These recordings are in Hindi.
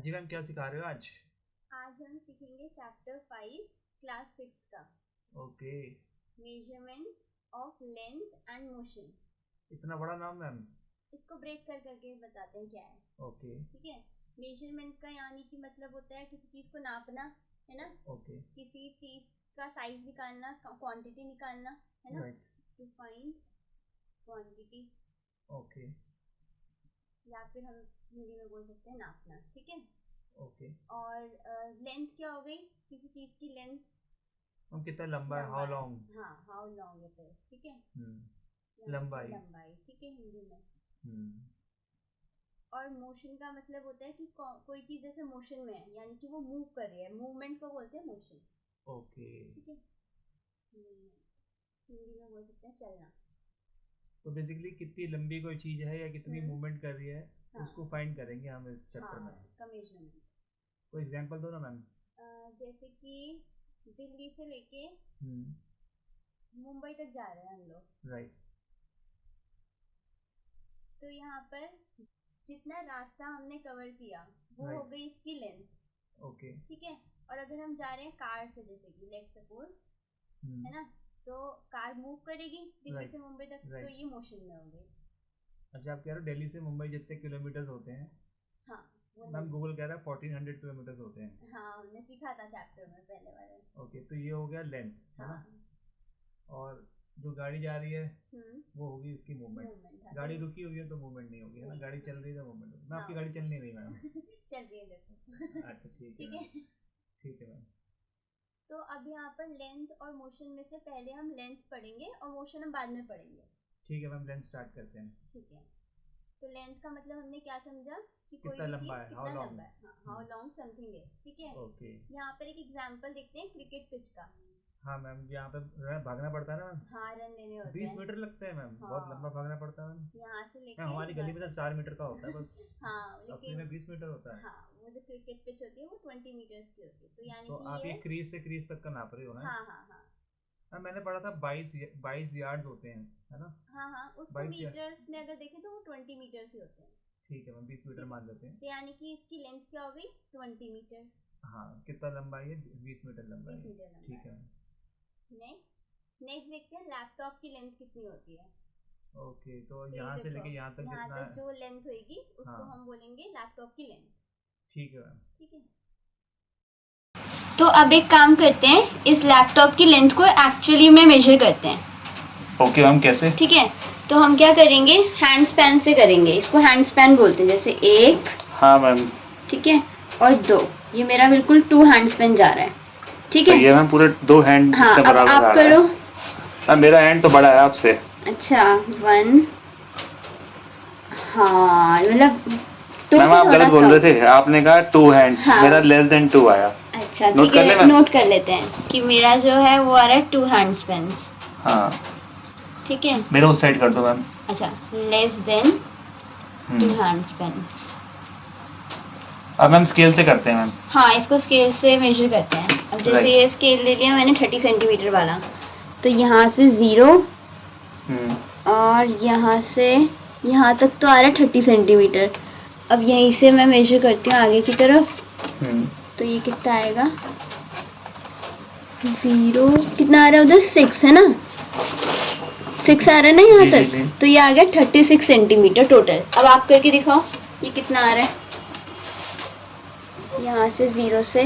जी मैम, क्या सिखा रहे हो आज? आज हम सीखेंगे चैप्टर 5 क्लास 6 का okay. Measurement of length and motion. इतना बड़ा नाम मैम? इसको ब्रेक कर करके बताते हैं क्या है। ओके। ठीक है। मेजरमेंट का यानी कि मतलब होता है किसी चीज को नापना, है ना। ओके। किसी चीज का साइज निकालना, क्वांटिटी निकालना, है ना। To find quantity. ओके। या फिर हम हिंदी में बोल सकते हैं नापना। ठीक है। ओके। और लेंथ क्या हो गई, किसी चीज की लेंथ। हम कितना लंबा है, हाउ लॉन्ग। हाँ, हाउ लॉन्ग इट इज। ठीक है। लंबाई। लंबाई, ठीक है, हिंदी में। हम्म। और मोशन का मतलब होता है कि कोई चीज जैसे मोशन में है, यानी कि वो मूव कर रही है, मूवमेंट को बोलते हैं मोशन। ओके। ठीक है। हिंदी में बोल सकते हैं चलना। तो बेसिकली कितनी लंबी कोई चीज है या कितनी मूवमेंट कर रही है, हाँ, उसको फाइंड करेंगे हम इस चैप्टर में। उसका मेजरमेंट। कोई एग्जांपल दो ना मैम। जैसे कि दिल्ली से लेके मुंबई तक जा रहे हैं हम लोग। राइट। तो यहाँ पर जितना रास्ता हमने कवर किया वो हो गई इसकी लेंथ। ओके। ठीक है। और अगर हम जा रहे हैं कार से, जैसे कि लेट सपोज, है ना, तो कार मूव करेगी दिल्ली से मुंबई तक, तो ये मोशन में होगी। अच्छा, आप कह रहे हो दिल्ली से मुंबई जितने किलोमीटर होते हैं? हाँ, मैम गूगल कह रहा है 1400 किलोमीटर होते हैं। हाँ, हमने सीखा था चैप्टर में पहले वाले। ओके, तो ये हो गया लेंथ, है ना। और जो गाड़ी जा रही है वो होगी उसकी मूवमेंट। गाड़ी रुकी हुई है तो मूवमेंट नहीं होगी, है ना। गाड़ी चल रही है तो मूवमेंट होगी। मैं आपकी गाड़ी चल नहीं रही मैम। चल रही है देखो। अच्छा, ठीक है। ठीक है मैम। तो अब यहाँ पर लेंथ और मोशन में से पहले हम लेंथ पढ़ेंगे और मोशन हम बाद में पढ़ेंगे। ठीक है मैम, लेंथ स्टार्ट करते हैं। ठीक है। तो लेंथ का मतलब हमने क्या समझा कि कोई कितना भी लंबा चीज है, कितना लंबा है, हाउ लॉन्ग समथिंग इज। ठीक है। ओके। यहाँ पर एक एग्जांपल देखते हैं क्रिकेट पिच का। हाँ मैम, यहाँ पे भागना पड़ता है ना मैम। हाँ, रन लेने होते 20 हैं। मीटर लगते हैं मैम। बहुत लंबा भागना पड़ता है मैम। यहाँ से लेके हमारी गली में तो 4 मीटर का होता है बस। हाँ, असली में 20 मीटर होता है। हाँ, वो जो क्रिकेट पिच होती है वो 20 मीटर्स की होती है। तो यानी तो कि आप ये क्रीज से क्रीज तक का नाप रहे हो ना? हाँ हाँ हाँ। मैंने पढ़ा था 22 यार्ड होते हैं, है ना। हाँ हाँ, उसको मीटर्स में अगर देखें तो वो 20 मीटर्स ही होते हैं। ठीक है मैम, 20 मीटर मान लेते हैं। तो यानी कि इसकी लेंथ क्या हो गई, 20 मीटर्स। हाँ, कितना लंबाई है? 20 मीटर लंबाई है। 20 मीटर लंबाई। ठीक है मैम। नेक्स्ट देखते हैं लैपटॉप की लेंथ कितनी होती है। ओके, तो यहाँ से लेके यहाँ तक यहाँ कितना तक जो लेंथ होगी उसको हम बोलेंगे लैपटॉप की लेंथ। ठीक है मैम। ठीक है। तो अब एक काम करते हैं, इस लैपटॉप की लेंथ को एक्चुअली में मेजर करते हैं। ओके मैम, कैसे? ठीक है। तो हम क्या करेंगे, हैंड स्पैन से करेंगे। इसको हैंड स्पैन बोलते हैं। जैसे 1, हाँ मैम, ठीक है, और 2। ये मेरा बिल्कुल 2 हैंड स्पैन जा रहा है। ठीक है। सही है मैम, पूरे 2 हैंड हाँ, से बराबर आप करो। मेरा हैंड तो बड़ा है आपसे। अच्छा, 1। हाँ, मतलब मैम आप गलत बोल रहे थे, आपने कहा 2 हैंड्स। मेरा लेस देन 2 आया। अच्छा, ठीक है, नोट कर लेते हैं कि मेरा जो है वो आ रहा है 2 हैंड स्पैन्स। हाँ, ठीक है। मेरा उस साइड कर दो मैम। अच्छा, लेस देन 2 हैंड स्पैन्स। अब मैम स्केल से करते हैं मैम। हाँ, इसको स्केल से मेजर करते हैं। अब जैसे ये स्केल ले लिया मैंने 30 सेंटीमीटर वाला, तो यहाँ से 0 और यहाँ से यहाँ तक तो आ रहा है 30 सेंटीमीटर। अब यहीं से मैं मेजर करती हूँ आगे की तरफ। तो ये कितना आएगा, 0 कितना आ रहा है उधर, 6 है ना, 6 आ रहा है ना यहाँ तक। तो ये आ गया 36 सेंटीमीटर टोटल। अब आप करके दिखाओ ये कितना आ रहा है। यहाँ से 0 से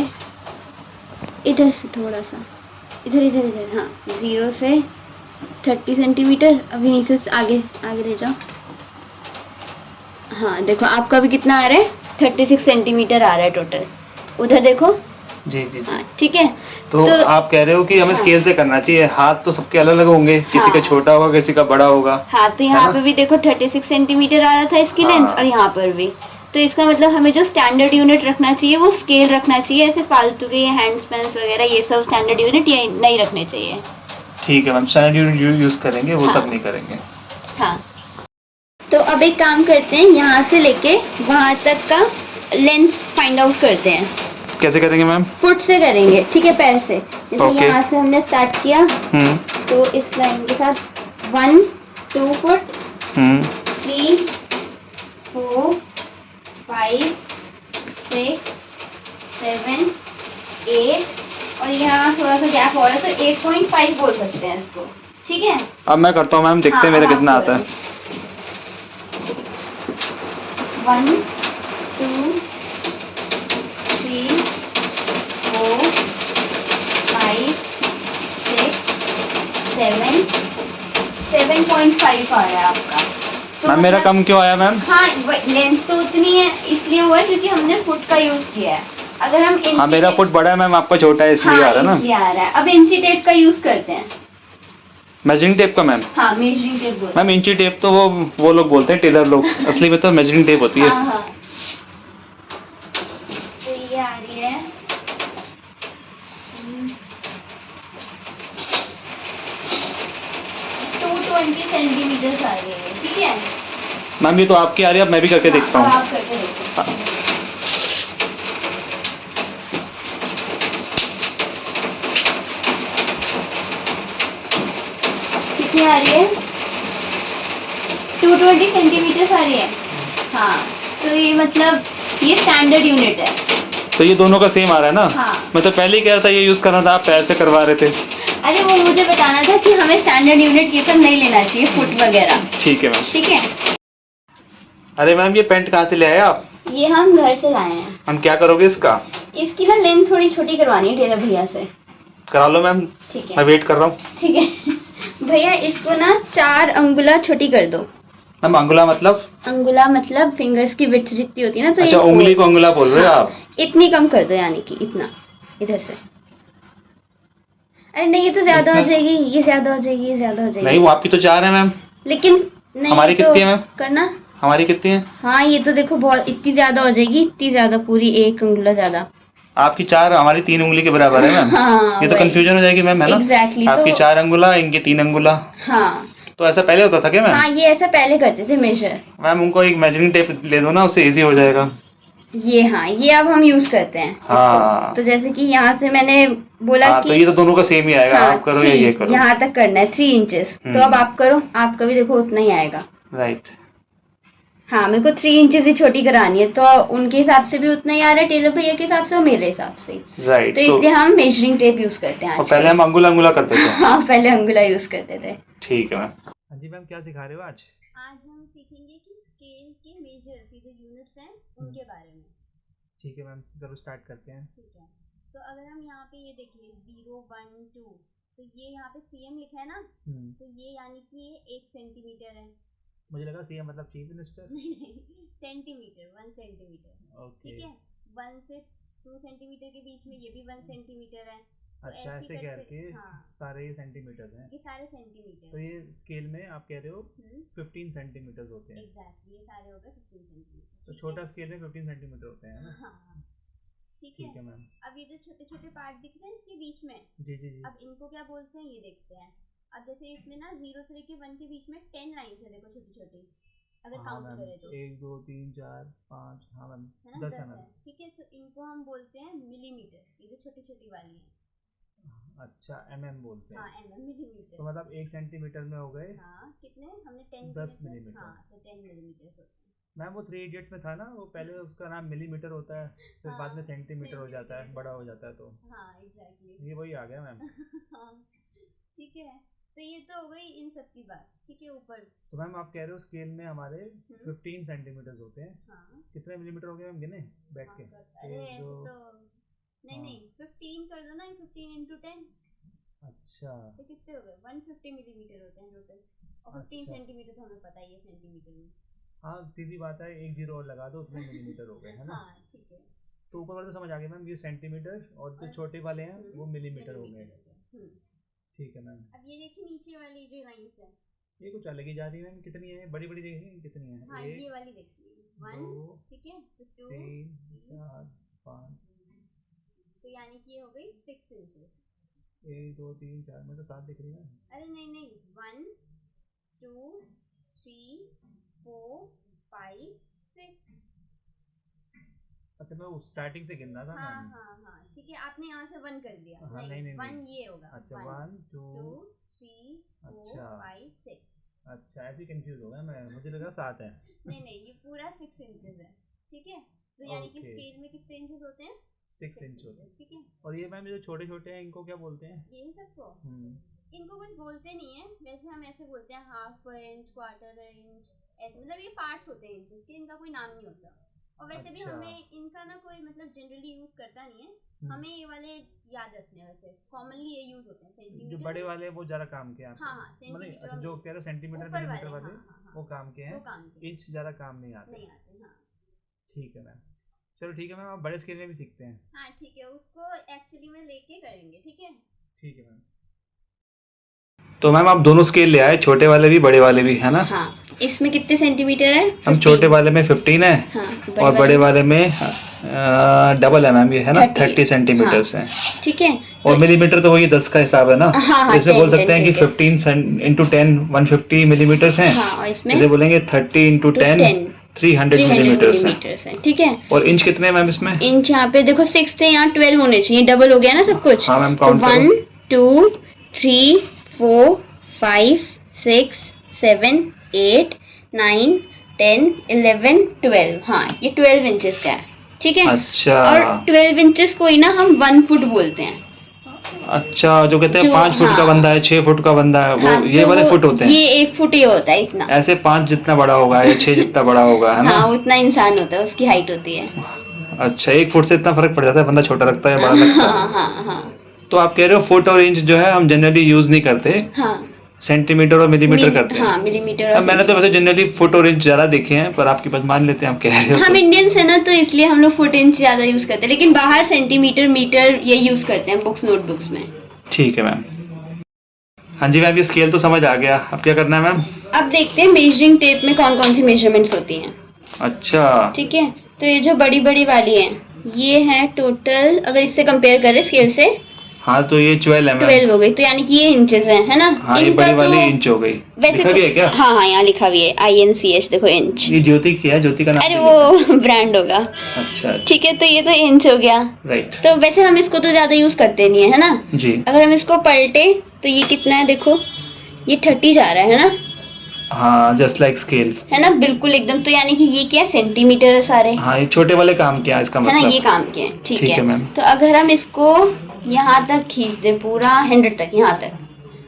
इधर से थोड़ा सा इधर, हाँ, 0 से 30 सेंटीमीटर। अब यहीं से आगे ले जाओ। हाँ, देखो आपका भी कितना आ रहा है, 36 सेंटीमीटर आ रहा है टोटल। उधर देखो। जी। हाँ, ठीक है। तो आप कह रहे हो कि हमें स्केल से करना चाहिए। हाथ तो सबके अलग अलग होंगे, किसी का छोटा होगा, किसी का बड़ा होगा। हाँ, तो यहाँ पे भी देखो 36 सेंटीमीटर आ रहा था इसकी लेंथ, और यहाँ पर भी। तो इसका मतलब हमें जो स्टैंडर्ड यूनिट रखना चाहिए वो स्केल रखना चाहिए। ऐसे फालतू के हैंड स्पैन्स वगैरह ये सब स्टैंडर्ड यूनिट ये नहीं रखने चाहिए। ठीक है मैम, स्टैंडर्ड यूनिट यूज करेंगे, वो सब नहीं करेंगे। हाँ, तो अब एक काम करते हैं, यहाँ से लेके वहाँ तक का लेंथ फाइंड आउट करते हैं। कैसे करेंगे मैम? फुट से करेंगे, ठीक है, पैर से। जैसे यहाँ से हमने स्टार्ट किया, तो इस लाइन के साथ 1 2 फुट, 3 4 5 6, 7, 8 और यहाँ थोड़ा सा गैप और है तो 8.5 बोल सकते हैं इसको। ठीक है, अब मैं करता हूँ मैम, देखते हैं मेरा कितना आता है। 1, 2, 3, 4, 5, 6, 7, 7.5 आ रहा है आपका। तो मैम मेरा कम क्यों आया मैम? हाँ, लेंथ तो उतनी है इसलिए हुआ है क्योंकि हमने फुट का यूज किया है। अगर हम इंची, हाँ मेरा फुट बड़ा है मैम, आपका छोटा है इसलिए आ रहा है ना। इसलिए आ रहा है। अब इंची टेप का यूज करते हैं। मेजरिंग टेप का मैम? हाँ मेजरिंग टेप बोलते हैं। मैम इंची टेप तो वो लोग बोलते हैं, टेलर लोग, असली में तो मेजरिंग टेप होती है। हाँ। तो ये आ रही है 220 सेंटीमीटर आ रही है। ठीक है मैम, ये तो आपकी आ रही है, अब मैं भी करके देखता हूँ। आप करके देखो। कितनी आ रही है? 220 सेंटीमीटर आ रही है। हाँ, तो ये मतलब ये स्टैंडर्ड यूनिट है। तो ये दोनों का सेम आ रहा है ना? हाँ। मैं तो पहले ही कह रहा था ये यूज करना था, आप पैर से करवा रहे थे। अरे वो मुझे बताना था कि हमें स्टैंडर्ड यूनिट ये सब नहीं लेना चाहिए, फुट वगैरह। ठीक है मैम। ठीक है। अरे मैम, ये पेंट कहाँ से ले आए आप? ये हम घर से लाए हैं। हम क्या करोगे इसका? इसकी ना लेंथ थोड़ी छोटी करवानी है टेलर भैया से। करा लो मैम। ठीक है, मैं वेट कर रहा हूँ। ठीक है। भैया इसको ना 4 अंगुला छोटी कर दो। मैम अंगुला मतलब? अंगुला मतलब फिंगर्स की विड्थ जितनी होती है ना, तो अच्छा, उंगली को अंगुला बोल रहे हो आप? इतनी कम कर दो, यानी कि इतना इधर से। अरे नहीं, ये तो ज्यादा हो जाएगी, ये ज्यादा हो जाएगी, ये ज्यादा हो जाएगी। नहीं, वो आपकी तो 4 है मैम। लेकिन नहीं, हमारी कितनी है मैम? करना। हमारी कितनी है? हाँ ये तो देखो बहुत, इतनी ज्यादा हो जाएगी, इतनी ज्यादा, पूरी 1 अंगुला ज्यादा। आपकी 4, हमारी 3 उंगली के बराबर है मैम। हाँ, ये तो कंफ्यूजन हो जाएगी मैम, है ना? एग्जैक्टली। आपकी 4 अंगुला, इनकी 3 अंगुला। हाँ, तो ऐसा पहले होता था क्या मैम? हाँ, ये ऐसा पहले करते थे मेजर। मैम उनको एक मेजरिंग टेप ले दो ना, उससे इजी हो जाएगा। ये हाँ, ये अब हम यूज करते हैं हाँ। तो जैसे कि यहाँ से मैंने बोला कि तो ये तो दोनों का सेम ही आएगा। हाँ, आप करो या ये करो। यहाँ तक करना है 3 इंचेस। तो अब आप करो, आपका भी देखो उतना ही आएगा। राइट। हाँ, मेरे को 3 इंचेस ही छोटी करानी है, तो उनके हिसाब से भी उतना ही आ रहा है, टेलर भैया के हिसाब से और मेरे हिसाब से। राइट। तो इसलिए हम मेजरिंग टेप यूज करते हैं। पहले हम अंगुला अंगुला करते थे। हाँ, पहले अंगुला यूज करते थे। ठीक है मैम। हाँ जी मैम, क्या सिखा रहे हो आज? आज हम सीखेंगे कि स्केल के मेजर की जो यूनिट्स हैं उनके बारे में। ठीक है मैम, चलो स्टार्ट करते हैं। ठीक है, तो अगर हम यहाँ पे ये देखिए 0, 1, 2, तो ये यहाँ पे cm लिखा है ना, तो ये यानी कि ये 1 सेंटीमीटर है। मुझे लगा सीएम मतलब चीफ मिनिस्टर। नहीं सेंटीमीटर, 1 सेंटीमीटर। ओके। ठीक है, 1 से 2 सेंटीमीटर के बीच में ये भी 1 सेंटीमीटर है। तो अच्छा, ऐसे करके सारे ये सेंटीमीटर हैं। ये सारे सेंटीमीटर। तो ये स्केल में आप कह रहे हो 15 सेंटीमीटर होते हैं। एग्जैक्टली, ये सारे हो गए 15 सेंटीमीटर। तो छोटा स्केल में 15 सेंटीमीटर होते हैं ना? हाँ, ठीक है मैम। अब ये जो छोटे छोटे पार्ट दिख रहे हैं इसके बीच में, जी जी जी, अब इनको क्या बोलते हैं ये देखते हैं। अब जैसे इसमें ना 0 से लेके 1 के बीच में 10 लाइन्स है, देखो छोटी छोटी, अगर काउंट करें तो 1 2 3 4 5, हाँ मैम, है ना, 10 है। ठीक है, तो इनको हम बोलते हैं मिलीमीटर, ये जो छोटी छोटी वाली है। अच्छा, mm बोलते हैं। हाँ, mm मिलीमीटर। तो मतलब 1 सेंटीमीटर में हो गए। हाँ, कितने हमने 10 मिलीमीटर। हाँ, तो 10 मिलीमीटर होते हैं। मैम वो 3 इडियट्स में था ना, वो पहले उसका नाम मिलीमीटर होता है, फिर बाद में सेंटीमीटर हो जाता है, बड़ा हो जाता है। तो हाँ एग्जैक्टली, ये वही आ गया मैम। हाँ, ठीक है, तो ये तो हो गई इन सब की बात। ठीक है, ऊपर तो मैम आप कह रहे हो स्केल में हमारे 15 सेंटीमीटर होते हैं। हाँ, कितने मिलीमीटर हो गए मैम, गिने बैठ के? अरे ऐसे तो नहीं 15 कर दो ना, 15 इंटू 10। अच्छा, तो कितने हो गए? 150 मिलीमीटर होते हैं टोटल, और 15 सेंटीमीटर तो हमें पता ही है सेंटीमीटर में। हाँ सीधी बात है, 1 0 और लगा दो, उतने मिलीमीटर हो गए, है ना? हाँ ठीक है, तो ऊपर वाले तो समझ आ गया मैम, ये सेंटीमीटर, और जो छोटे वाले हैं वो मिलीमीटर हो गए। ठीक है मैम। अब ये देखिए नीचे वाली जो लाइंस है, ये कुछ अलग ही जा रही है मैम, कितनी है? बड़ी बड़ी देखिए कितनी है। हाँ, ये वाली देखिए 1, ठीक है, 2 3 4 5, तो यानी कि ये हो गई 6 इंचेस। 1 2 3 4 में तो 7 दिख रही है। अरे नहीं 1 2 3 4 5 6। अच्छा, मैं वो स्टार्टिंग से गिनना था। हाँ, ठीक है, आपने यहाँ से 1 कर दिया। हाँ, नहीं 1 ये होगा। अच्छा, 1 2 3 4 5 6। अच्छा, ऐसे कंफ्यूज हो गया मैं, मुझे लगा 7 है। नहीं ये पूरा 6 इंचेस है। ठीक है, तो यानी कि स्केल में कितने इंचेस होते हैं? 6 इंच होते हैं। ठीक है। और ये मैम जो छोटे छोटे हैं इनको क्या बोलते हैं? यही सबको इनको कुछ बोलते नहीं है, वैसे हम ऐसे बोलते हैं हाफ इंच, क्वार्टर इंच, ऐसे मतलब ये पार्ट्स होते हैं इंचेस के, इनका कोई नाम नहीं होता। और वैसे भी हमें इनका ना कोई मतलब जनरली यूज करता नहीं है, हमें ये वाले याद रखने हैं। वैसे कॉमनली ये यूज होते हैं सेंटीमीटर। जो बड़े वाले वो ज्यादा काम के हैं। हाँ सेंटीमीटर जो कह रहे हो सेंटीमीटर मिलीमीटर वाले वो काम के हैं, इंच ज्यादा काम नहीं आते। ठीक है मैम, चलो ठीक है मैम, आप बड़े स्केल में भी सीखते हैं। हाँ ठीक है, उसको एक्चुअली में लेके करेंगे। ठीक है मैम। तो मैम आप दोनों स्केल ले आए, छोटे वाले भी बड़े वाले भी, है ना? हाँ। इसमें कितने सेंटीमीटर है? हम छोटे वाले में 15 है। हाँ, और बड़े वाले में डबल है मैम, ये है ना 30 सेंटीमीटर है। ठीक है। और मिलीमीटर तो वही 10 का हिसाब है ना। इसमें बोल सकते हैं कि 15 इंटू 10 150 मिलीमीटर है। इसमें बोलेंगे 30 इंटू 10 300 मिलीमीटर है। ठीक है। और इंच कितने मैम इसमें? इंच यहाँ पे देखो 6 थे, यहाँ 12 होने चाहिए, डबल हो गया ना सब कुछ। हाँ मैम, काउंट करो। 1 2 3 4 5 6 7 8 9 10 11 12। हाँ ये 12 इंचेस का है। ठीक है। अच्छा। और 12 इंचेस को ही ना हम 1 फुट बोलते हैं। अच्छा, जो कहते हैं 5 फुट का बंदा है, 6 फुट का बंदा है, वो ये तो वाले फुट होते हैं। ये 1 फुट ही होता है इतना। ऐसे 5 जितना बड़ा होगा या 6 जितना बड़ा होगा, है ना? हाँ उतना इंसान होता है, उसकी हाइट होती है। अच्छा, 1 फुट से इतना फर्क पड़ जाता है, बंदा छोटा लगता है बड़ा लगता है। हाँ। तो आप कह रहे हो फुट और इंच जो है हम जनरली यूज नहीं करते। हाँ। सेंटीमीटर और मिलीमीटर करते हैं। हाँ मिलीमीटर। और मैंने तो वैसे जनरली फुट और इंच ज्यादा देखे हैं, पर आपकी बात मान लेते हैं, आप कह रहे हो। हम इंडियंस है ना, तो इसलिए हम लोग फुट इंच ज्यादा यूज करते हैं, लेकिन बाहर सेंटीमीटर मीटर ये यूज करते हैं बुक्स नोटबुक्स में। ठीक है मैम। हाँ जी मैम, ये स्केल तो समझ आ गया, अब क्या करना है मैम? अब देखते हैं मेजरिंग टेप में कौन कौन सी मेजरमेंट्स होती हैं। अच्छा ठीक है। तो ये जो बड़ी बड़ी वाली है, ये है टोटल, अगर इससे कंपेयर करें स्केल से। हाँ तो ये 12 है मैम। 12 हो गई, तो यानी कि ये इंचेस है ना? हाँ ये बड़ी वाली इंच हो गई। वैसे लिखा है क्या? हाँ यहाँ लिखा हुआ है INCH, देखो इंच। ये ज्योति की है, ज्योति का नाम। अरे वो ब्रांड होगा। अच्छा ठीक है, तो ये तो इंच हो गया। राइट। तो वैसे हम इसको तो ज्यादा यूज करते नहीं है ना जी। अगर हम इसको पलटे तो ये कितना है, देखो ये 30 जा रहा है ना? हाँ जस्ट लाइक स्केल, है ना? बिल्कुल एकदम। तो यानी कि ये क्या सेंटीमीटर है सारे। हाँ ये छोटे वाले काम क्या है इसका मतलब, है ना? ये काम क्या है। ठीक है मैम। तो अगर हम इसको यहाँ तक खींच दे पूरा 100 तक, यहाँ तक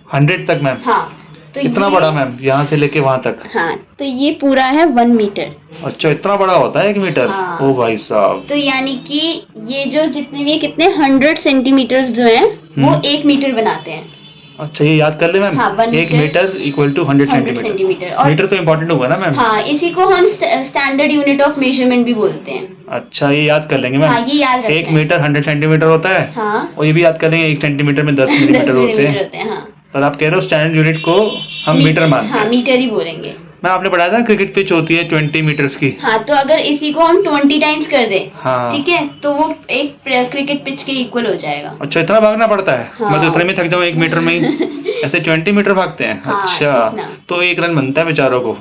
100 तक मैम। हाँ तो इतना बड़ा मैम, यहाँ से लेके वहाँ तक? हाँ तो ये पूरा है 1 मीटर। अच्छा इतना बड़ा होता है 1 मीटर? हाँ। ओ भाई साहब। तो यानी कि ये जो जितने भी कितने 100 सेंटीमीटर जो है वो 1 मीटर बनाते हैं। अच्छा ये याद कर ले मैम। हाँ, 1 metre equal to 100 centimetre. Metre तो इम्पोर्टेंट होगा ना मैम? हाँ इसी को हम स्टैंडर्ड यूनिट ऑफ मेजरमेंट भी बोलते हैं। अच्छा ये याद कर लेंगे मैम। हाँ, ये याद रखते हैं। 1 मीटर 100 सेंटीमीटर होता है। हाँ। और ये भी याद कर लेंगे 1 सेंटीमीटर में 10 मिलीमीटर होते हैं। हाँ। पर आप कह रहे हो स्टैंडर्ड यूनिट को हम मीटर मानते हैं। हाँ मीटर ही बोलेंगे। मैं आपने पढ़ाया था क्रिकेट पिच होती है 20 मीटर्स की। हाँ तो अगर इसी को हम 20 टाइम्स कर दें, हाँ ठीक है, तो वो एक क्रिकेट पिच के इक्वल हो जाएगा। अच्छा इतना भागना पड़ता है? हाँ। मैं तो इतने में थक जाऊँ 1 मीटर में ही। ऐसे 20 मीटर भागते हैं? हाँ, अच्छा तो 1 रन बनता है बेचारों को।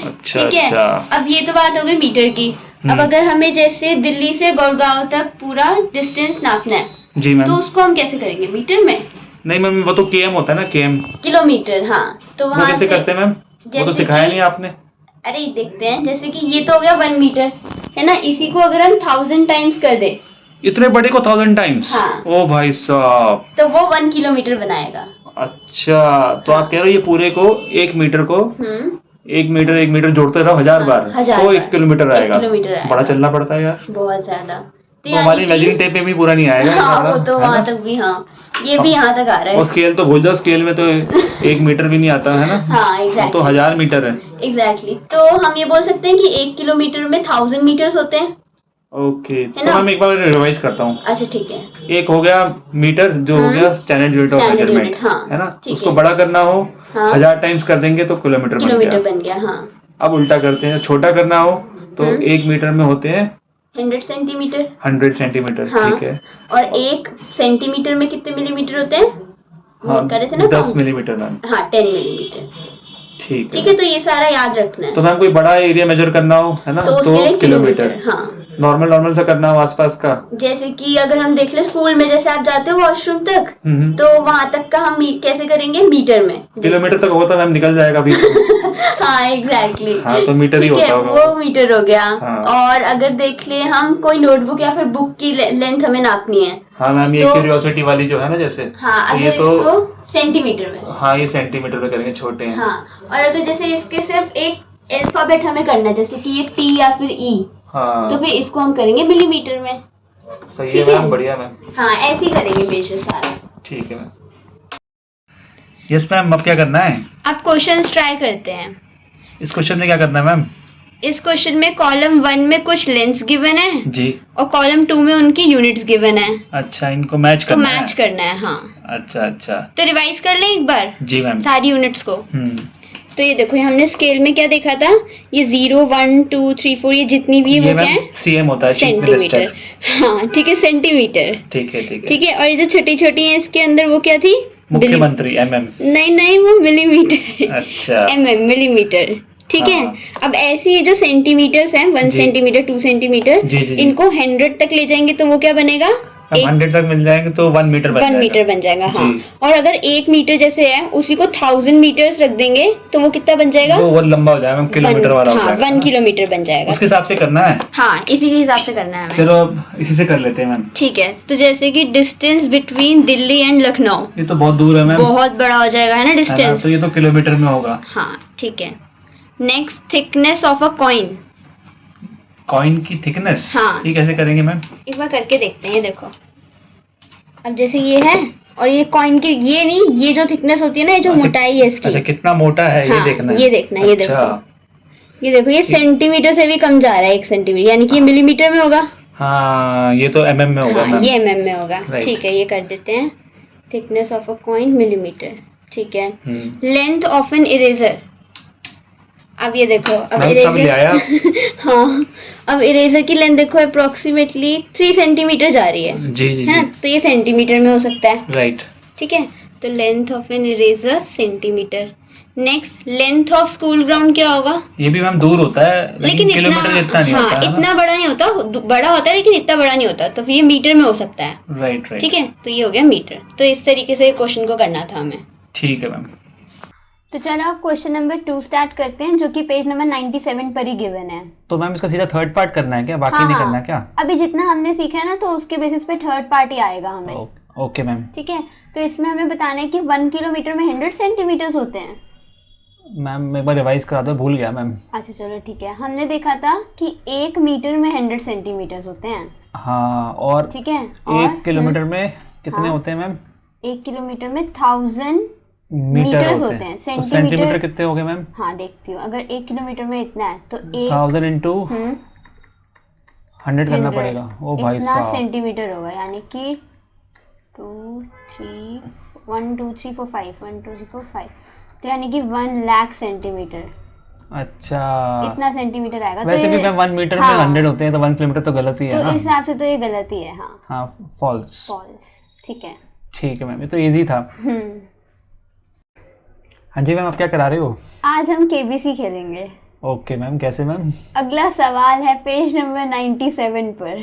अच्छा अच्छा। अब ये तो बात हो गई मीटर की। अब अगर हमें जैसे दिल्ली से गुड़गांव तक पूरा डिस्टेंस नापना है जी मैम, तो उसको हम कैसे करेंगे? मीटर में? नहीं मैम वो तो KM होता है ना, KM किलोमीटर। हाँ तो वहाँ कैसे करते हैं मैम? वो तो सिखाया नहीं आपने। अरे देखते हैं, जैसे कि ये तो हो गया 1 मीटर है ना, इसी को अगर हम 1000 टाइम्स कर दे। इतने बड़े को 1000 टाइम्स? हाँ। ओ भाई साहब, तो वो 1 किलोमीटर बनाएगा। अच्छा तो आप कह रहे हो ये पूरे को 1 मीटर को 1 मीटर जोड़ते रहो 1000 बार तो 1 किलोमीटर आएगा। बड़ा चलना पड़ता है यार, बहुत ज्यादा। तो हमारी मेजरिंग टेप में भी पूरा नहीं आएगा। हाँ, वो तो वहाँ तक भी। हाँ ये भी यहाँ तक आ रहा है। और स्केल तो भूल जाओ, स्केल में तो 1 मीटर भी नहीं आता है ना। हाँ एग्जैक्टली, तो 1000 मीटर है। एग्जैक्टली। तो हम ये बोल सकते हैं कि 1 किलोमीटर में 1000 मीटर्स होते हैं। ओके तो मैं एक बार रिवाइज करता हूँ। अच्छा ठीक है। एक हो गया मीटर जो हो गया स्टैंडर्ड यूनिट ऑफ मेजरमेंट, है ना? उसको बड़ा करना हो 1000 टाइम्स कर देंगे तो किलोमीटर बन गया। हाँ। अब उल्टा करते हैं, छोटा करना हो तो 1 मीटर में होते हैं 100 सेंटीमीटर। 100 सेंटीमीटर। हाँ। ठीक है। और 1 सेंटीमीटर में कितने मिलीमीटर होते हैं? हाँ, करे थे ना 10 मिलीमीटर मैम। हाँ 10 मिलीमीटर। ठीक है। तो ये सारा याद रखना है। तो मैम कोई बड़ा एरिया मेजर करना हो है ना तो किलोमीटर। हाँ नॉर्मल सा करना हो आसपास का। जैसे कि अगर हम देख ले स्कूल में जैसे आप जाते हो वॉशरूम तक, तो वहां तक का हम कैसे करेंगे, मीटर में। किलोमीटर तक होता मैम, निकल जाएगा अभी। हाँ एग्जैक्टली। हाँ तो मीटर ही होता होगा वो मीटर हो गया। हाँ। और अगर देख ले हम कोई नोटबुक या फिर बुक की लेंथ हमें नापनी है। हाँ मैम, ये क्यूरियोसिटी वाली जो है ना जैसे, हाँ तो अगर ये तो सेंटीमीटर में। हाँ ये सेंटीमीटर में करेंगे, छोटे हैं। हाँ और अगर जैसे इसके सिर्फ एक अल्फाबेट हमें करना है, जैसे कि ये टी या फिर ई, हाँ तो फिर इसको हम करेंगे मिलीमीटर में। सही है मैम, बढ़िया मैम। हाँ ऐसे ही करेंगे बेशक सारा। ठीक है मैम। यस मैम, अब क्या करना है? अब क्वेश्चंस ट्राई करते हैं। इस क्वेश्चन में क्या करना है मैम? इस क्वेश्चन में कॉलम 1 में कुछ लेंथ्स गिवन है जी, और कॉलम 2 में उनकी यूनिट्स गिवन है। अच्छा, इनको मैच करना है। मैच करना है हाँ। अच्छा। तो रिवाइज कर लें एक बार जी मैम, सारी यूनिट्स को। तो ये देखो, हमने स्केल में क्या देखा था, ये 0 1 2 3 4 ये जितनी भी वो क्या है, सीएम होता है, सेंटीमीटर। हाँ ठीक है, सेंटीमीटर। ठीक है। और ये जो छोटी छोटी है इसके अंदर वो क्या थी, मुख्यमंत्री, एमएम। नहीं वो मिलीमीटर। अच्छा, एमएम, मिलीमीटर। ठीक है। अब ऐसे ये जो सेंटीमीटर्स हैं, 1 सेंटीमीटर 2 सेंटीमीटर, इनको 100 तक ले जाएंगे तो वो क्या बनेगा, 100 तक मिल जाएंगे तो 1 मीटर बन जाएगा। 1 मीटर बन जाएगा हाँ। और अगर 1 मीटर जैसे है उसी को 1000 मीटर्स रख देंगे तो वो कितना बन जाएगा, वो लंबा हो जाएगा, किलोमीटर वाला हो जाएगा। 1 किलोमीटर बन जाएगा। उसके हिसाब से करना है। हाँ इसी के हिसाब से करना है। चलो अब इसी से कर लेते हैं मैम। ठीक है। तो जैसे कि distance between Delhi and Lucknow, ये तो बहुत दूर है मैम, बहुत बड़ा हो जाएगा है ना डिस्टेंस, तो ये तो किलोमीटर में होगा। हाँ ठीक है। Next, thickness of a coin. Coin की थिकनेस, हाँ। ये कैसे करेंगे मैम? एक बार करके देखते हैं। ये देखो, अब जैसे ये है और ये कॉइन की, ये नहीं, ये जो थिकनेस होती है ना, ये जो मोटाई है इसकी। अच्छा, कितना मोटा है ये देखना है। ये देखना है। ये देखो, ये सेंटीमीटर से भी कम जा रहा है, 1 सेंटीमीटर, यानी कि ये मिलीमीटर में होगा। हाँ ये तो एमएम में होगा। ये एमएम में होगा। ठीक है, ये कर देते हैं। Thickness of a coin millimetre. ठीक है। Length of an eraser. अब ये देखो, अब इरेजर हाँ, अब इरेजर की लेंथ देखो अप्रोक्सीमेटली 3 सेंटीमीटर जा रही है। जी। है ना, तो ये सेंटीमीटर में हो सकता है। राइट। ठीक है, तो length of an eraser centimetre. Next, length of school ground क्या होगा? ये भी मैम दूर होता है, लेकिन किलोमीटर जितना नहीं होता है। इतना बड़ा नहीं होता, बड़ा होता है लेकिन इतना बड़ा नहीं होता, तो फिर ये मीटर में हो सकता है। राइट। ठीक है, तो ये हो गया मीटर। तो इस तरीके से क्वेश्चन को करना था हमें। ठीक है मैम। तो चलो अब क्वेश्चन नंबर 2 स्टार्ट करते हैं, जो कि पेज नंबर 97 पर ही गिवन है। तो मैम इसका सीधा थर्ड पार्ट करना है क्या, बाकी नहीं करना क्या? अभी जितना हमने सीखा है ना, तो उसके बेसिस पे थर्ड पार्ट ही आएगा हमें। Okay ma'am. ठीक है, तो इसमें हमें बताना है कि 1 किलोमीटर में 100 सेंटीमीटर्स होते हैं। मैम एक बार रिवाइज करा दो, भूल गया मैम। अच्छा चलो ठीक है। हमने देखा था कि 1 मीटर में 100 सेंटीमीटर्स होते हैं। हाँ, और ठीक है, 1 किलोमीटर में कितने होते हैं मैम? 1 किलोमीटर में 1000 मीटर्स होते हैं। सेंटीमीटर कितने हो गए मैम? हाँ देखती हूँ, अगर 1 किलोमीटर में इतना है तो 1000 इंटू 100 करना पड़ेगा। ओ भाई साहब, सेंटीमीटर होगा, यानी कि 2 3 1 2 3 4 5 1 2 3 4 5, तो यानी कि 1 लाख सेंटीमीटर। अच्छा, इतना सेंटीमीटर आएगा। वैसे भी मैम 1 मीटर में 100 होते हैं, तो 1 किलोमीटर तो गलत ही है। तो इस हिसाब से तो ये गलत ही है। हाँ, फॉल्स। ठीक है मैम, ये तो इजी था। हाँ जी मैम, आप क्या करा रहे हो? आज हम केबीसी खेलेंगे। ओके मैम, कैसे मैम? अगला सवाल है पेज नंबर 97 पर।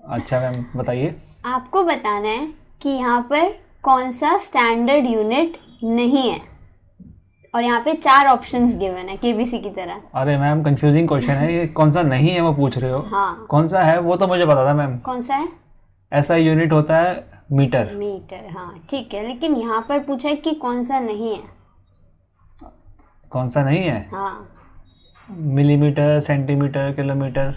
अच्छा मैम, बताइए। आपको बताना है कि यहाँ पर कौन सा स्टैंडर्ड यूनिट नहीं है, और यहाँ पे 4 ऑप्शंस गिवन है केबीसी की तरह। अरे मैम, कंफ्यूजिंग क्वेश्चन है ये। कौन सा नहीं है वो पूछ रहे हो? हाँ, कौन सा है वो तो मुझे पता था मैम। कौन सा है? ऐसा यूनिट होता है मीटर। हाँ ठीक है, लेकिन यहाँ पर पूछा है कि कौन सा नहीं है। कौन सा नहीं है? हाँ, मिलीमीटर, सेंटीमीटर, किलोमीटर।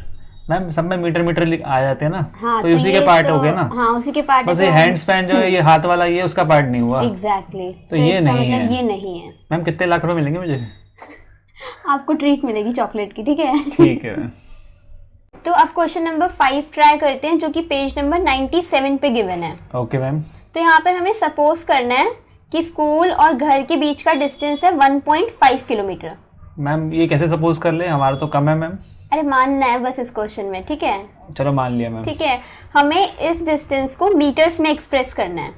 मैम सब में मीटर आ जाते हैं ना। हाँ, तो उसी के पार्ट हो गए ना। हाँ, उसी के पार्ट। बस ये हैंड स्पैन जो है, ये हाथ वाला, ये उसका पार्ट नहीं हुआ। एग्जैक्टली। तो ये नहीं है। ये नहीं है। मैम कितने लाख रुपए मिलेंगे मुझे? आपको ट्रीट मिलेगी चॉकलेट की। ठीक है। ठीक है। तो अब क्वेश्चन नंबर 5 ट्राई करते हैं, जो कि पेज नंबर 97 पे गिवन है। Okay ma'am. तो यहाँ पर हमें सपोज करना है कि स्कूल और घर के बीच का डिस्टेंस है 1.5 किलोमीटर। मैम ये कैसे सपोज कर ले, हमारा तो कम है मैम। अरे मानना है बस इस क्वेश्चन में। ठीक है, चलो मान लिया मैम। ठीक है, हमें इस डिस्टेंस को मीटर्स में एक्सप्रेस करना है।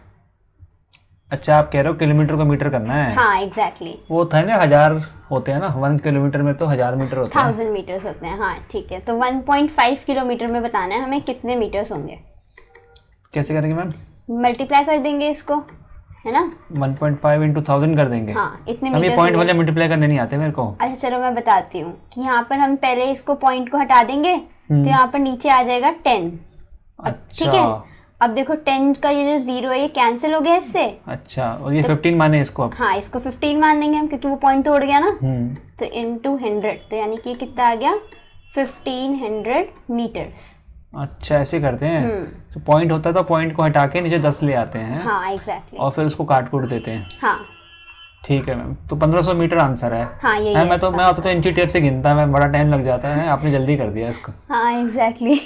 अच्छा, आप कह रहे हो किलोमीटर को मीटर करना है। हाँ एग्जैक्टली। वो था ना 1000 होते हैं ना, 1 किलोमीटर में तो 1000 मीटर होते हैं। 1000 मीटर्स होते हैं। हाँ ठीक है, तो 1.5 किलोमीटर में बताना है हमें कितने मीटर्स होंगे। कैसे करेंगे मैम? मल्टीप्लाई कर देंगे इसको, है ना। 1.5 into 1000 कर देंगे। हाँ इतने मीटर। ये पॉइंट वाले मल्टीप्लाई करने नहीं आते मेरे को। अच्छा चलो मैं बताती हूँ कि यहाँ पर हम पहले इसको पॉइंट को हटा देंगे तो यहाँ पर नीचे आ जाएगा 10। ठीक है, अब देखो 10 का ये जो 0 है ये कैंसिल हो गया इससे। अच्छा, और ये 15 माने इसको अब। हाँ इसको 15 मान लेंगे हम क्योंकि वो पॉइंट तोड़ गया ना। तो इनटू 100, तो यानी कि कितना आ गया 1500 मीटर्स। अच्छा ऐसे करते हैं। तो पॉइंट होता है तो पॉइंट को हटा के नीचे 10 ले आते हैं। हाँ एग्जैक्टली। और फिर उसको काट कूट देते हैं। हाँ ठीक है मैम, तो 1500 मीटर आंसर है। हाँ यही है। मैं तो इंची टेप से गिनता है, बड़ा टाइम लग जाता है, आपने जल्दी कर दिया इसको। हाँ एग्जैक्टली।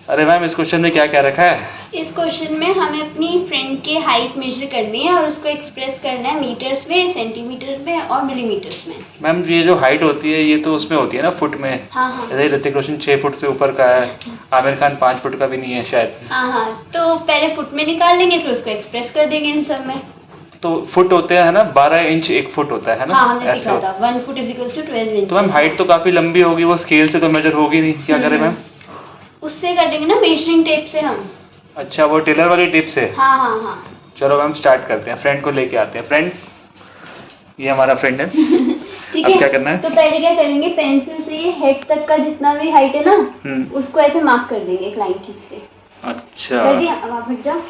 अरे मैम इस क्वेश्चन में क्या क्या रखा है? इस क्वेश्चन में हमें अपनी फ्रेंड की हाइट मेजर करनी है और उसको एक्सप्रेस करना है मीटर्स में, सेंटीमीटर में और मिलीमीटर्स में। मैम ये जो हाइट होती है ये तो उसमें होती है ना, फुट में। हाँ हाँ। जैसे ऋतिक रोशन 6 फुट से ऊपर का है, आमिर खान 5 फुट का भी नहीं है शायद। हाँ हाँ, तो पहले फुट में निकाल लेंगे फिर उसको एक्सप्रेस कर देंगे इन सब में। तो फुट होते हैं ना, 12 इंच 1 फुट होता है ना। हाँ हमने सीखा था 1 foot is equal to 12 inch. तो मैम हाइट तो काफी लंबी होगी, वो स्केल से तो मेजर होगी नहीं, क्या करें मैम? उससे कर देंगे ना, मेजरिंग टेप से हम। अच्छा, वो टेलर वाली टिप से। हाँ हाँ हाँ। चलो मैम स्टार्ट करते हैं, फ्रेंड को लेके आते हैं। फ्रेंड, ये हमारा फ्रेंड है। ठीक अब है, क्या करना है? तो पहले क्या करेंगे, पेंसिल से ये हेड तक का जितना भी हाइट है ना उसको ऐसे मार्क कर देंगे, एक लाइन खींच के। अच्छा कर दिया, अब आप हट जाओ।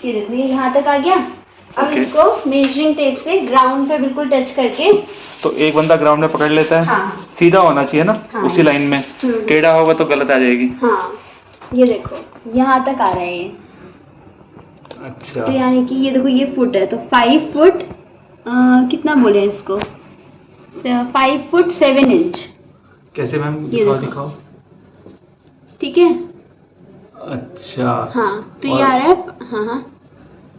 ये देखो ये यहाँ तक आ गया। अब इसको मेजरिंग टेप से ग्राउंड पे बिल्कुल टच करके, तो एक बंदा ग्राउंड में पकड़ लेता है। हाँ। सीधा होना चाहिए ना। हाँ। उसी लाइन में। टेढ़ा होगा तो गलत आ जाएगी। हाँ ये देखो यहाँ तक आ रहा है ये। अच्छा, तो यानी कि ये देखो ये फुट है, तो 5 फुट कितना बोले इसको, 5 फुट 7 इंच। कैसे मैम? दिखाओ। ठीक है। अच्छा हाँ तो ये आ रहा है। हाँ हाँ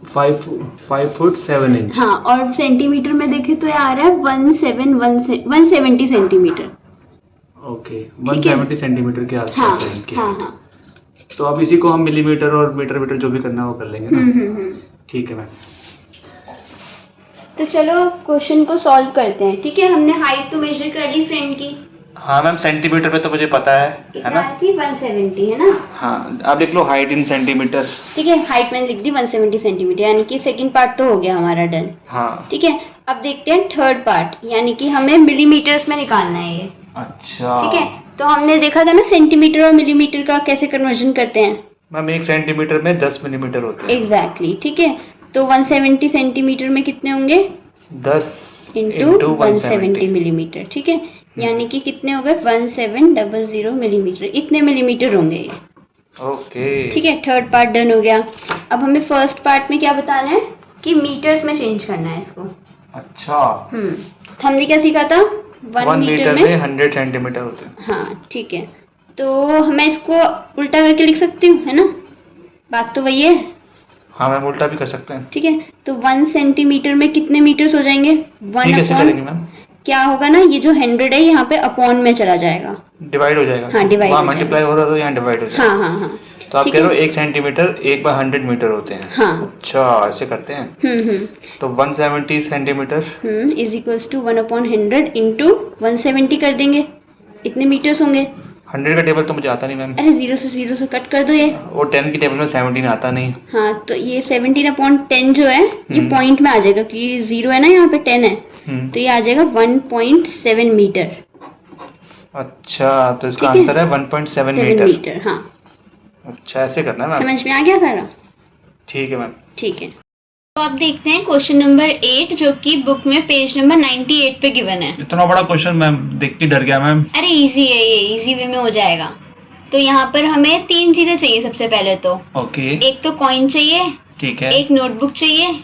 5 फुट 7 इंच। हाँ, और सेंटीमीटर में देखे तो ये आ रहा है 170 सेंटीमीटर। ओके, 170 सेंटीमीटर के आसपास है इनके। हाँ हाँ। तो अब इसी को हम मिलीमीटर और मीटर जो भी करना है वो कर लेंगे ना। ठीक है मैम। तो चलो क्वेश्चन को सॉल्व करते हैं। ठीक है, हमने हाइट तो मेजर कर ली फ्रेंड की। हाँ मैम, सेंटीमीटर में तो मुझे पता है ना। थी 170 है ना। हाँ, आप लिख लो हाइट इन सेंटीमीटर। ठीक है, हाइट मैंने लिख दी 170 सेंटीमीटर, यानी कि सेकंड पार्ट तो हो गया हमारा डन। हाँ ठीक है, अब देखते हैं थर्ड पार्ट, यानी कि हमें मिलीमीटर्स में निकालना है ये। अच्छा ठीक है, तो हमने देखा था ना सेंटीमीटर और मिलीमीटर का कैसे कन्वर्जन करते हैं। मैम 1 सेंटीमीटर में 10 मिलीमीटर होते हैं। एग्जैक्टली। ठीक है, तो 170 सेंटीमीटर में कितने होंगे, 10 इंटू 170 मिलीमीटर। ठीक है, यानी कि कितने हो गए 1700 मिलीमीटर, इतने मिलीमीटर होंगे ये। ओके ठीक है, थर्ड पार्ट डन हो गया। अब हमें फर्स्ट पार्ट में क्या बताना है कि मीटर्स में चेंज करना है इसको। अच्छा, हमने क्या सीखा था, 1 मीटर में 100 सेंटीमीटर होते हैं। हाँ ठीक है, तो मैं इसको उल्टा करके लिख सकती हूँ, है ना, बात तो वही है। हाँ मैम, उल्टा भी कर सकते हैं। ठीक है, तो 1 सेंटीमीटर में कितने मीटर्स हो जाएंगे, 1 कैसे करेंगे मैम? क्या होगा ना, ये जो 100 है यहाँ पे अपॉन में चला जाएगा, डिवाइड हो जाएगा। हाँ डिवाइड, वहाँ मल्टीप्लाई हो रहा है तो यहाँ डिवाइड हो जाएगा। हाँ हाँ हाँ। तो आप कह रहे हो 1 सेंटीमीटर 1/100 मीटर होते हैं। हाँ। अच्छा, ऐसे करते हैं। तो 170 centimetre is equals to 1/100 into 170 कर देंगे, इतने मीटर्स होंगे। 100 का टेबल तो मुझे आता नहीं मैम। अरे 0 से कट कर दो ये। वो 10 की टेबल में 17 आता नहीं। हाँ, तो ये 17/10 जो है ये पॉइंट में आ जाएगा, क्योंकि 0 है ना यहाँ पे 10 है, तो ये आ जाएगा 1.7 मीटर। अच्छा, तो इसका आंसर है 1.7 मीटर। हाँ। अच्छा, ऐसे करना है मैम। समझ में आ गया सारा? ठीक है मैम। ठीक है, तो अब देखते हैं क्वेश्चन नंबर 8 जो कि बुक में पेज नंबर 98 पे गिवन है। इतना बड़ा क्वेश्चन मैम, देख के डर गया मैम। अरे इजी है ये, इजी वे में हो जाएगा। तो यहाँ पर हमें 3 चीजें चाहिए सबसे पहले तो। ओके। एक तो कॉइन चाहिए, ठीक है, एक नोटबुक चाहिए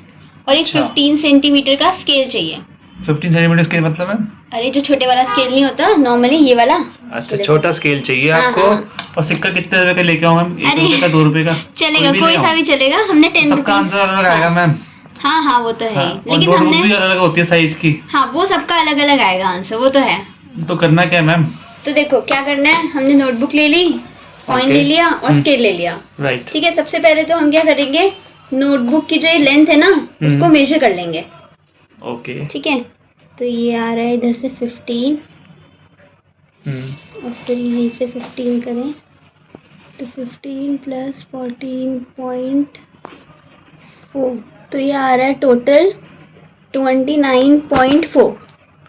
और एक 15 सेंटीमीटर का स्केल चाहिए। 15 सेंटीमीटर स्केल मतलब है? अरे जो छोटे वाला स्केल नहीं होता नॉर्मली, ये वाला। अच्छा, छोटा स्केल चाहिए आपको। और सिक्का कितने रुपए का लेके आऊँ मैम? 1 रुपए का, 2 रुपए का? चलेगा, कोई सा भी चलेगा। हमने 10 सबका आंसर अलग आएगा मैम। हाँ हाँ वो तो है, लेकिन हमने भी अलग होती है साइज की। हाँ, वो सबका अलग अलग आएगा आंसर, वो तो है। तो करना क्या है मैम? तो देखो क्या करना है, हमने नोटबुक ले ली, कॉइन ले लिया और स्केल ले लिया। राइट। ठीक है, सबसे पहले तो हम क्या करेंगे, नोटबुक की जो ये लेंथ है ना उसको मेजर कर लेंगे। ओके ठीक है, तो ये आ रहा है इधर से 15 और फिर यहीं से 15 करें तो 15 प्लस 14.4, तो ये आ रहा है टोटल 29.4।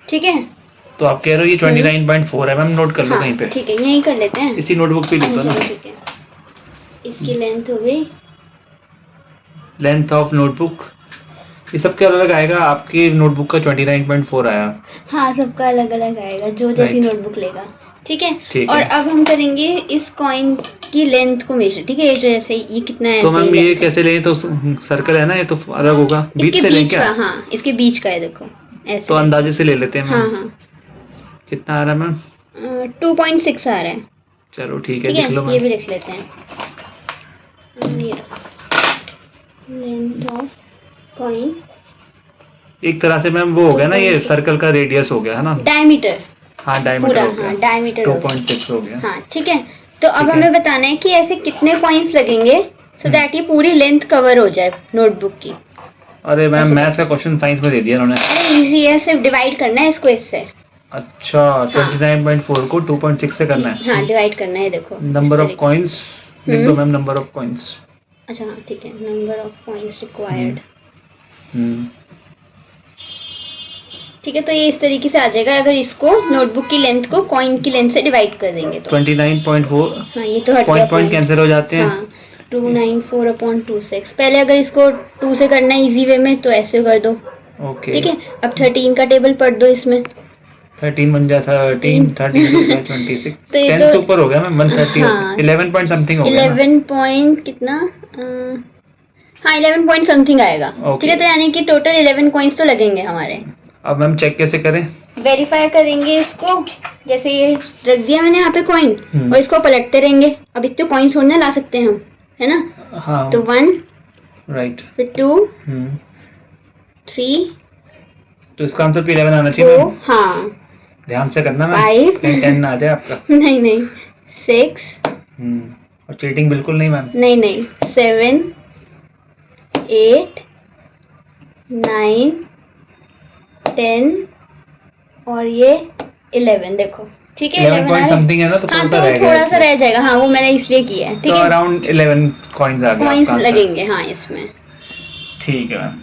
ठीक है, तो आप कह रहे हो ये 29.4 है मैम, नोट कर लो कहीं पे। ठीक है, यही कर लेते हैं, इसी नोटबुक पे लिख दो ना। ठीक है, इसकी लेंथ हो गई, लेंथ ऑफ नोटबुक, ये सब क्या अलग आएगा? आपकी नोटबुक का 29.4 आया। हाँ, सबका अलग अलग आएगा जो जैसी नोटबुक लेगा। ठीक है, ठीक और है। अब हम करेंगे इस कॉइन की लेंथ को मेजर। ठीक है, ये जो ऐसे ये कितना है, तो मैम ये कैसे लें? तो सर्कल है ना, ये तो अलग होगा, बीच से लें क्या? हाँ, इसके बीच का है, देखो ऐसे। तो अंदाजे से ले लेते हैं मैम। हाँ, कितना आ रहा है मैम? 2.6 आ रहा है। चलो ठीक है, लिख लो मैम। ये भी लिख लेते हैं। लेंथ ऑफ कॉइन, एक तरह से मैम वो हो गया ना, ये सर्कल का रेडियस हो गया है ना, डायमीटर। हाँ डायमीटर हो गया, डायमीटर 2.6 हो गया। हाँ, ठीक है, तो अब हमें बताना है कि ऐसे कितने कॉइन्स लगेंगे सो दैट ये पूरी लेंथ कवर हो जाए नोटबुक की। अरे मैम, मैथ्स का क्वेश्चन साइंस में दे दिया उन्होंने। अरे इजी है, सिर्फ डिवाइड करना है इसको इससे। अच्छा, 29.4 को 2.6 से करना है। हाँ, डिवाइड करना है, देखो नंबर ऑफ कॉइन्स लिख दो मैम, नंबर ऑफ कॉइन्स। अच्छा हाँ, ठीक है, नंबर ऑफ कॉइन्स रिक्वायर्ड। ठीक है, तो ये इस तरीके से आ जाएगा अगर इसको नोटबुक की लेंथ को कॉइन की लेंथ से डिवाइड कर देंगे तो 29.4। हाँ, ये तो हट पॉइंट पॉइंट कैंसिल हो जाते हैं। हाँ, 294/26। पहले अगर इसको 2 से करना है इजी वे में तो ऐसे कर दो। ओके, ठीक है, अब 13 का टेबल पढ़ दो इसमें। 13 बन जाता है 13 26, तो ये 10 से ऊपर हो गया मैम, 130 हाँ, 11 पॉइंट समथिंग हो गया। 11 पॉइंट कितना, हाँ 11 पॉइंट समथिंग आएगा। ठीक है, तो यानी कि टोटल 11 कॉइन्स तो लगेंगे हमारे। अब मैम चेक कैसे करें? वेरीफाई करेंगे इसको, जैसे ये रख दिया मैंने यहाँ पे कॉइन और इसको पलटते रहेंगे। अब इतने कॉइन छोड़ने ला सकते हैं हम, है ना? हाँ, तो 1 राइट, फिर 2 3, तो इसका आंसर 11 आना चाहिए मैम। हाँ, ध्यान से करना मैम, 5 कहीं 10 ना आ जाए आपका। नहीं 6 और चीटिंग बिल्कुल नहीं मैम। नहीं 7 8 9 10 और ये 11, देखो ठीक है 11 पॉइंट समथिंग है ना, तो हाँ, तो थोड़ा सा रह जाएगा। हाँ, वो मैंने इसलिए किया है। ठीक तो है, अराउंड 11 कॉइन्स आ गए, कॉइन्स लगेंगे हाँ इसमें। ठीक है मैम।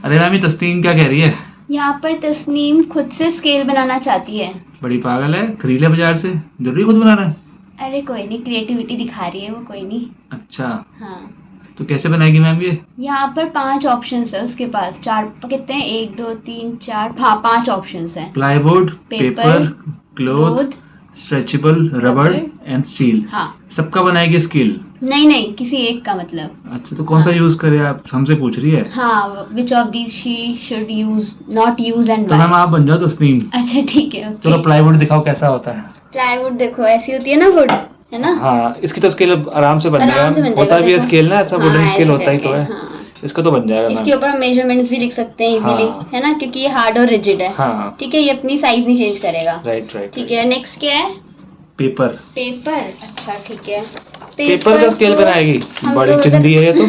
अरे मैम, ये तस्नीम क्या कह रही है? यहाँ पर तस्नीम खुद से स्केल बनाना चाहती है। बड़ी पागल है, खरीद ले बाजार से, जरूरी खुद बनाना है? अरे कोई नहीं, क्रिएटिविटी दिखा रही है वो, कोई नहीं। अच्छा, हाँ, तो कैसे बनाएगी मैम ये? यहाँ पर 5 ऑप्शंस है उसके पास, 4 कितने हैं, 1 2 3 4, हाँ 5 ऑप्शंस हैं। Plywood, paper, cloth, stretchable, rubber and steel. हाँ, सबका बनाएगी स्केल? नहीं किसी एक का मतलब। अच्छा, तो कौन सा यूज करे, आप हमसे पूछ रही है? हाँ, which of these she should use, not use and तो मैम आप बन जाओ तस्नीम। अच्छा ठीक है, ओके। चलो प्लाईवुड दिखाओ कैसा होता है। प्लाईवुड देखो ऐसी होती है ना, वुड है ना। हाँ, इसकी तो स्केल आराम से बन आराम से जाएगा, बन होता जाएगा, भी है देखो। स्केल ना, ऐसा वुडन हाँ, स्केल ऐसे होता ही तो है। हाँ। इसका तो बन जाएगा मैम। इसके ऊपर मेजरमेंट्स भी लिख सकते हैं इजीली, हाँ। है ना, क्योंकि ये हार्ड और रिजिड है। हाँ, ठीक है, ये अपनी साइज नहीं चेंज करेगा। राइट। ठीक है, नेक्स्ट क्या है? पेपर। अच्छा ठीक है, पेपर का स्केल बनाएगी, बड़ी चिंदी है ये तो।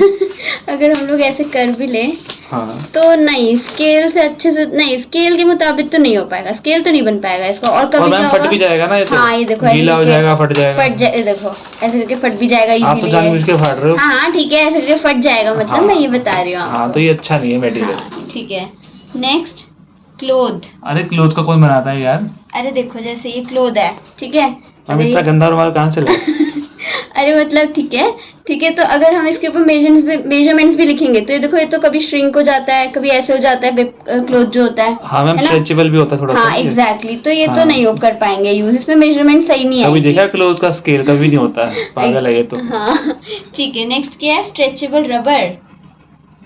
अगर हम लोग ऐसे कर भी ले हाँ, तो नहीं, स्केल से अच्छे से नहीं, स्केल के मुताबिक तो नहीं हो पाएगा, स्केल तो नहीं बन पाएगा इसका। और कभी क्या होगा, फट भी जाएगा ना ये तो। हाँ, ये देखो गीला हो जाएगा, फट जाएगा। देखो ऐसे करके फट भी जाएगा इजीली। आप तो जानबूझ के फाड़ रहे हो। हाँ ठीक है, ऐसे करके फट जाएगा, मतलब हाँ, मैं ये बता रही हूँ हाँ, आपको। तो ये अच्छा नहीं है मटेरियल। हाँ, ठीक है, नेक्स्ट क्लोथ। अरे क्लोथ का कौन बनाता है यार? अरे देखो जैसे ये क्लोथ है, ठीक है, हम इतना गंदा रुमाल कहाँ से लाए? अरे मतलब ठीक है, तो अगर हम इसके ऊपर मेजरमेंट्स भी लिखेंगे तो ये देखो, ये तो कभी श्रिंक हो जाता है, कभी ऐसे हो जाता है क्लोथ जो होता है। हाँ मैम, स्ट्रेचेबल भी होता है थोड़ा। हाँ एग्जैक्टली, तो ये तो हाँ। नहीं कर पाएंगे यूज, इसमें मेजरमेंट सही नहीं है। कभी देखा क्लोथ का स्केल? कभी नहीं होता है, पागल है ये तो। हाँ ठीक है, नेक्स्ट क्या है? Stretchable rubber.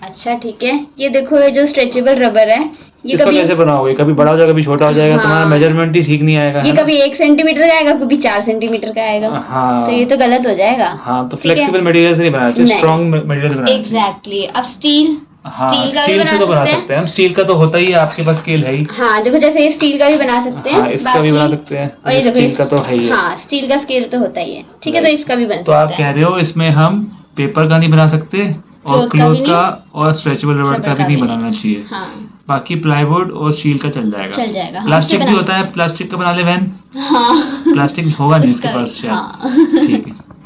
अच्छा ठीक है, ये देखो ये जो स्ट्रेचेबल रबर है ये इसको कभी कैसे बनाओगे? कभी बड़ा हो जाएगा, कभी छोटा हो जाएगा। हाँ। तुम्हारा मेजरमेंट ही ठीक नहीं आएगा। ये कभी 1 सेंटीमीटर का आएगा, कभी 4 सेंटीमीटर का आएगा। हाँ, तो ये तो गलत हो जाएगा। हाँ, तो फ्लेक्सिबल मटेरियल से नहीं बनाना चाहिए, स्ट्रॉन्ग मटेरियल से बनाना चाहिए। एग्जैक्टली। अब स्टील हाँ स्टील का भी स्टील से तो बना सकते हैं हम, स्टील का तो होता ही है, आपके पास स्केल है ही। हाँ देखो जैसे ये स्टील का भी बना सकते हैं। हाँ, इसका भी बना सकते हैं, और ये देखो स्टील का तो है ही है। हाँ स्टील का स्केल तो होता ही है, ठीक है, तो इसका भी बन तो सकता आप कह रहे हो इसमें हम पेपर का नहीं बना सकते और क्लोथ का और स्ट्रेचेबल रबर का भी नहीं बनाना चाहिए। हाँ बाकी प्लाईवुड और स्टील का चल जाएगा। चल जाएगा। प्लास्टिक भी होता है, प्लास्टिक का बना ले वैन। हाँ प्लास्टिक होगा नहीं इसके पास शायद। हाँ ठीक है।